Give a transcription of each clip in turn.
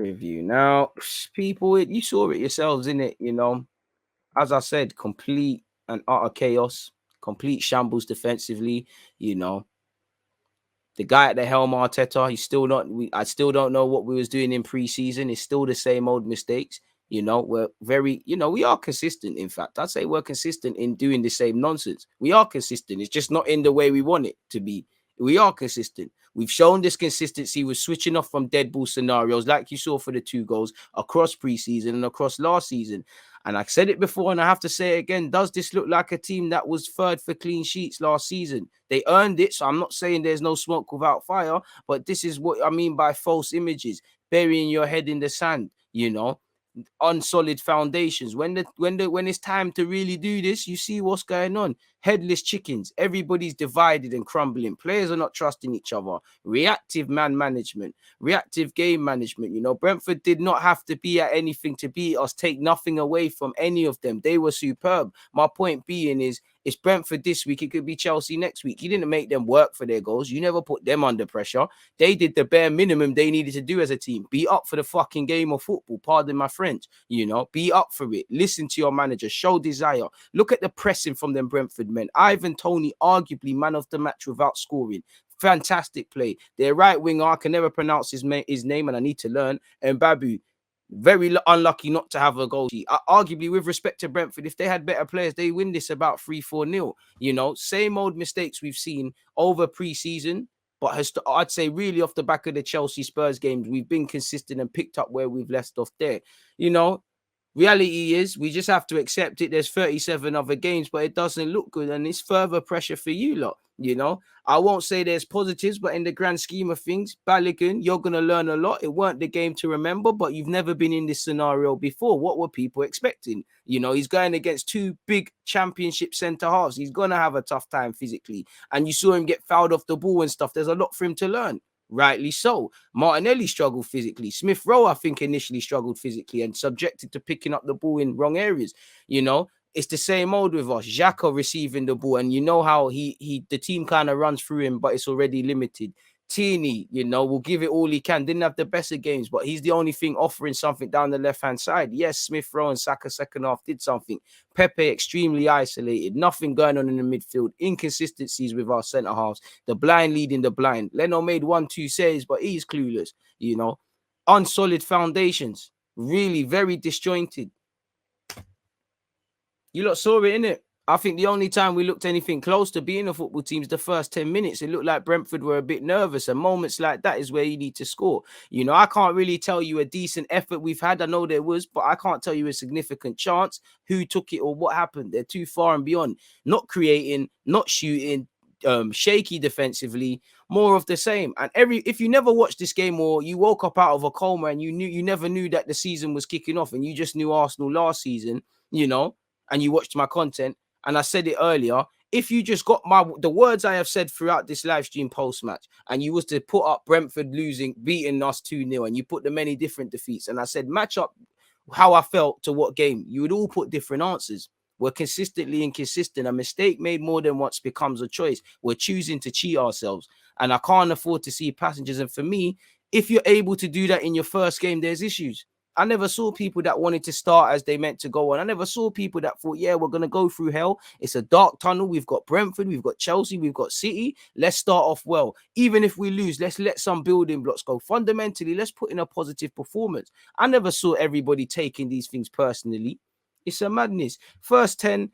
review. Now, people, you saw it yourselves, innit? You know, as I said, complete and utter chaos, complete shambles defensively. You know, the guy at the helm, Arteta, he's still not. I still don't know what we was doing in preseason. It's still the same old mistakes. You know, we're very, we are consistent. In fact, I'd say we're consistent in doing the same nonsense. We are consistent. It's just not in the way we want it to be. We are consistent. We've shown this consistency with switching off from dead ball scenarios, like you saw for the 2 goals across preseason and across last season. And I said it before, and I have to say it again. Does this look like a team that was third for clean sheets last season? They earned it, so I'm not saying there's no smoke without fire, but this is what I mean by false images, burying your head in the sand, on solid foundations. When it's time to really do this, you see what's going on. Headless chickens. Everybody's divided and crumbling. Players are not trusting each other. Reactive man management, reactive game management. Brentford did not have to be at anything to beat us. Take nothing away from any of them. They were superb. My point being is, it's Brentford this week. It could be Chelsea next week. You didn't make them work for their goals. You never put them under pressure. They did the bare minimum they needed to do as a team. Be up for the fucking game of football. Pardon my French. Be up for it. Listen to your manager. Show desire. Look at the pressing from them Brentford men. Ivan Toney, arguably man of the match without scoring. Fantastic play. Their right winger, I can never pronounce his name, and I need to learn. And Babu, very unlucky not to have a goal. Arguably, with respect to Brentford, if they had better players, they win this about 3-4-0. Same old mistakes we've seen over pre-season, but I'd say really off the back of the Chelsea Spurs games, we've been consistent and picked up where we've left off there. Reality is we just have to accept it. There's 37 other games, but it doesn't look good, and it's further pressure for you lot. I won't say there's positives, but in the grand scheme of things, Balogun, you're going to learn a lot. It weren't the game to remember, but you've never been in this scenario before. What were people expecting? He's going against 2 big championship centre halves. He's going to have a tough time physically, and you saw him get fouled off the ball and stuff. There's a lot for him to learn. Rightly so. Martinelli struggled physically. Smith Rowe, I think, initially struggled physically and subjected to picking up the ball in wrong areas. It's the same old with us. Xhaka receiving the ball, and you know how the team kind of runs through him, but it's already limited. Tierney, will give it all he can. Didn't have the best of games, but he's the only thing offering something down the left-hand side. Yes, Smith Rowe and Saka second half did something. Pepe extremely isolated. Nothing going on in the midfield. Inconsistencies with our centre-halves. The blind leading the blind. Leno made 1-2 saves, but he's clueless. Unsolid foundations. Really very disjointed. You lot saw it, innit? I think the only time we looked anything close to being a football team is the first 10 minutes. It looked like Brentford were a bit nervous, and moments like that is where you need to score. I can't really tell you a decent effort we've had. I know there was, but I can't tell you a significant chance, who took it or what happened. They're too far and beyond. Not creating, not shooting, shaky defensively, more of the same. And if you never watched this game, or you woke up out of a coma and you never knew that the season was kicking off, and you just knew Arsenal last season, and you watched my content, and I said it earlier, if you just got the words I have said throughout this live stream post-match, and you was to put up Brentford beating us 2-0, and you put the many different defeats, and I said match up how I felt to what game, you would all put different answers. We're consistently inconsistent. A mistake made more than once becomes a choice. We're choosing to cheat ourselves, and I can't afford to see passengers. And for me, if you're able to do that in your first game, there's issues. I never saw people that wanted to start as they meant to go on. I never saw people that thought, yeah, we're going to go through hell. It's a dark tunnel. We've got Brentford, we've got Chelsea, we've got City. Let's start off well. Even if we lose, let's let some building blocks go. Fundamentally, let's put in a positive performance. I never saw everybody taking these things personally. It's a madness. First 10,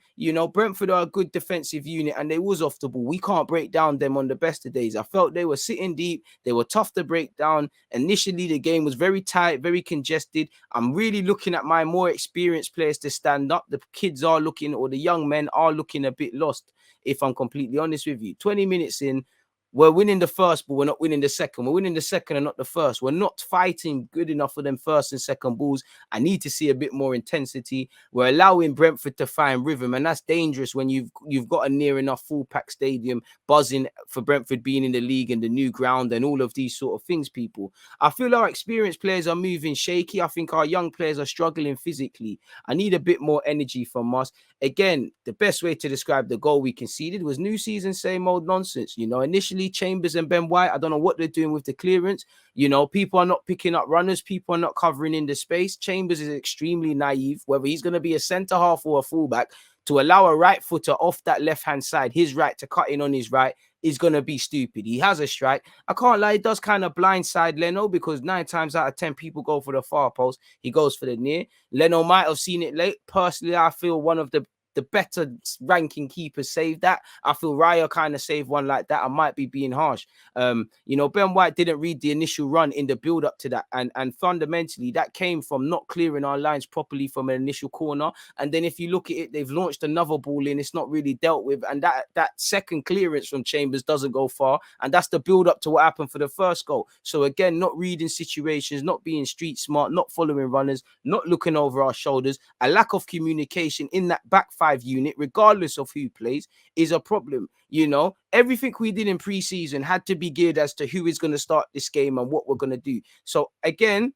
Brentford are a good defensive unit, and they was off the ball. We can't break down them on the best of days. I felt they were sitting deep. They were tough to break down. Initially, the game was very tight, very congested. I'm really looking at my more experienced players to stand up. The kids are looking, or the young men are looking a bit lost, if I'm completely honest with you. 20 minutes in, we're winning the first, but we're not winning the second. We're winning the second and not the first. We're not fighting good enough for them first and second balls. I need to see a bit more intensity. We're allowing Brentford to find rhythm, and that's dangerous when you've got a near enough full pack stadium buzzing for Brentford being in the league and the new ground and all of these sort of things, people. I feel our experienced players are moving shaky. I think our young players are struggling physically. I need a bit more energy from us. Again, the best way to describe the goal we conceded was new season, same old nonsense. Initially defensively, Chambers and Ben White, I don't know what they're doing with the clearance. You know, people are not picking up runners. People are not covering in the space. Chambers is extremely naive, whether he's going to be a centre half or a fullback, to allow a right footer off that left-hand side, his right, to cut in on his right, is going to be stupid. He has a strike. I can't lie, it does kind of blindside Leno, because 9 times out of 10 people go for the far post. He goes for the near. Leno might have seen it late. Personally, I feel one of the better ranking keepers saved that. I feel Raya kind of saved one like that. I might be being harsh. You know, Ben White didn't read the initial run in the build up to that. And fundamentally, that came from not clearing our lines properly from an initial corner. And then if you look at it, they've launched another ball in. It's not really dealt with. And that second clearance from Chambers doesn't go far. And that's the build up to what happened for the first goal. So again, not reading situations, not being street smart, not following runners, not looking over our shoulders, a lack of communication in that back five unit, regardless of who plays, is a problem. You know, everything we did in preseason had to be geared as to who is going to start this game and what we're going to do. So again,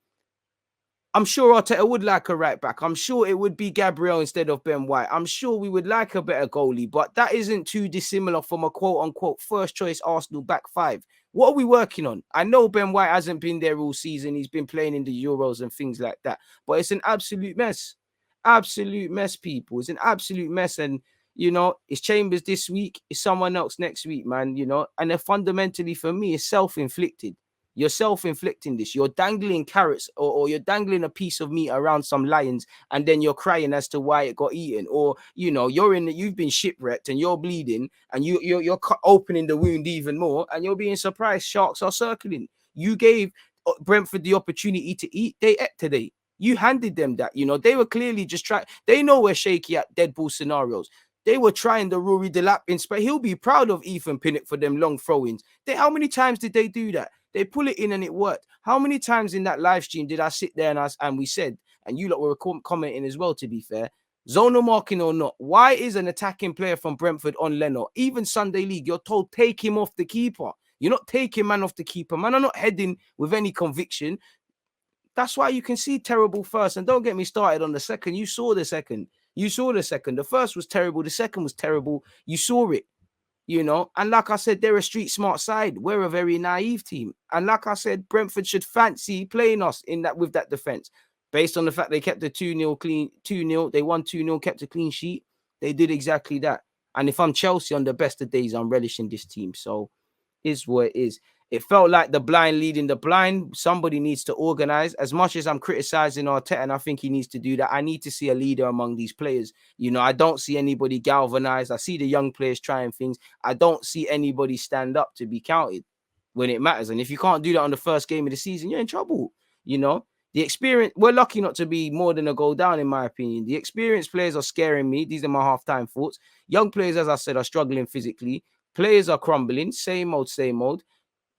I'm sure Arteta would like a right back. I'm sure it would be Gabriel instead of Ben White. I'm sure we would like a better goalie, but that isn't too dissimilar from a quote-unquote first-choice Arsenal back five. What are we working on? I know Ben White hasn't been there all season. He's been playing in the Euros and things like that, but it's an absolute mess. Absolute mess, people. It's an absolute mess. And, you know, it's Chambers this week. It's someone else next week, man, you know. And fundamentally, for me, it's self-inflicted. You're self-inflicting this. You're dangling carrots or you're dangling a piece of meat around some lions, and then you're crying as to why it got eaten. Or, you know, you've been shipwrecked and you're bleeding, and you're opening the wound even more, and you're being surprised sharks are circling. You gave Brentford the opportunity to eat. They ate today. You handed them that. You know, they were clearly just trying. They know we're shaky at dead ball scenarios. They were trying the Rory Delap in space. He'll be proud of Ethan Pinnock for them long throw-ins. How many times did they do that? They pull it in and it worked. How many times in that live stream did I sit there and we said, and you lot were commenting as well, to be fair, zonal marking or not, why is an attacking player from Brentford on Leno? Even Sunday League, you're told take him off the keeper. You're not taking man off the keeper. Man are not heading with any conviction. That's why you can see terrible first. And don't get me started on the second. You saw the second. The first was terrible. The second was terrible. You saw it. You know, and like I said, they're a street smart side. We're a very naive team. And like I said, Brentford should fancy playing us in that with that defense. Based on the fact they kept the 2-0 clean, 2-0, they won 2-0, kept a clean sheet. They did exactly that. And if I'm Chelsea on the best of days, I'm relishing this team. So is what it is. It felt like the blind leading the blind. Somebody needs to organize. As much as I'm criticizing Arteta, and I think he needs to do that, I need to see a leader among these players. You know, I don't see anybody galvanized. I see the young players trying things. I don't see anybody stand up to be counted when it matters. And if you can't do that on the first game of the season, you're in trouble. You know, the experience, we're lucky not to be more than a goal down, in my opinion. The experienced players are scaring me. These are my halftime thoughts. Young players, as I said, are struggling physically. Players are crumbling. Same old, same old.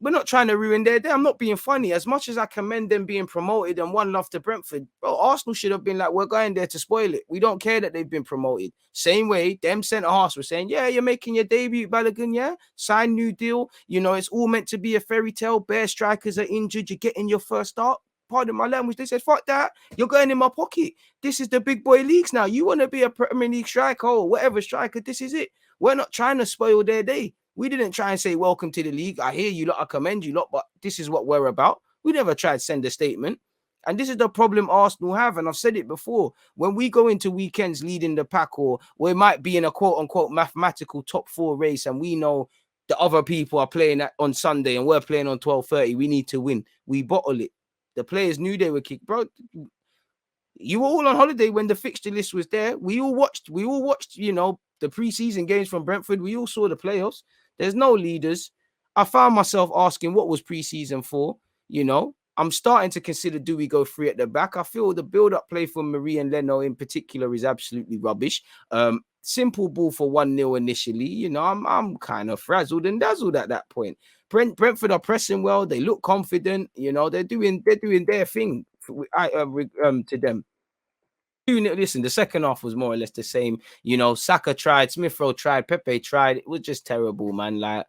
We're not trying to ruin their day. I'm not being funny. As much as I commend them being promoted and one love to Brentford, bro, Arsenal should have been like, we're going there to spoil it. We don't care that they've been promoted. Same way, them centre-halves were saying, yeah, you're making your debut, Balogun, yeah? Sign new deal. You know, it's all meant to be a fairy tale. Bare strikers are injured. You're getting your first start. Pardon my language. They said, fuck that. You're going in my pocket. This is the big boy leagues now. You want to be a Premier League striker or whatever striker, this is it. We're not trying to spoil their day. We didn't try and say, welcome to the league. I hear you lot, I commend you lot, but this is what we're about. We never tried to send a statement. And this is the problem Arsenal have. And I've said it before. When we go into weekends leading the pack, or we might be in a quote-unquote mathematical top 4 race, and we know the other people are playing on Sunday and we're playing on 12:30, we need to win. We bottle it. The players knew they were kicked. Bro, you were all on holiday when the fixture list was there. We all watched, you know, the preseason games from Brentford. We all saw the playoffs. There's no leaders. I found myself asking what was preseason for. You know, I'm starting to consider, do we go 3 at the back? I feel the build-up play for Marie and Leno in particular is absolutely rubbish. Simple ball for 1-0 initially. You know, I'm kind of frazzled and dazzled at that point. Brentford are pressing well. They look confident. You know, they're doing their thing to them. Listen, the second half was more or less the same. You know, Saka tried, Smith Rowe tried, Pepe tried. It was just terrible, man. Like,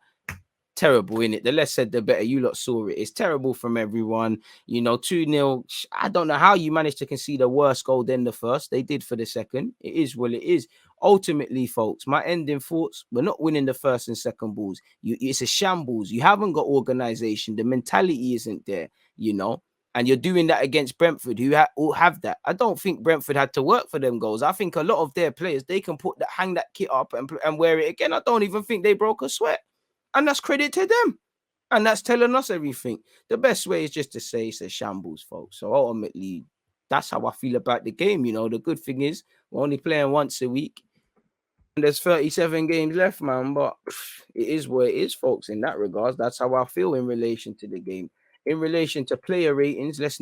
terrible, innit? The less said, the better. You lot saw it. It's terrible from everyone. 2-0. I don't know how you managed to concede a worse goal than the first. They did for the second. It is what it is. Ultimately, folks, my ending thoughts, we're not winning the first and second balls. It's a shambles. You haven't got organization. The mentality isn't there, and you're doing that against Brentford, who all have that. I don't think Brentford had to work for them goals. I think a lot of their players, they can hang that kit up and wear it again. I don't even think they broke a sweat. And that's credit to them. And that's telling us everything. The best way is just to say it's a shambles, folks. So ultimately, that's how I feel about the game. The good thing is we're only playing once a week. And there's 37 games left, man. But it is what it is, folks, in that regards. That's how I feel in relation to the game. In relation to player ratings, let's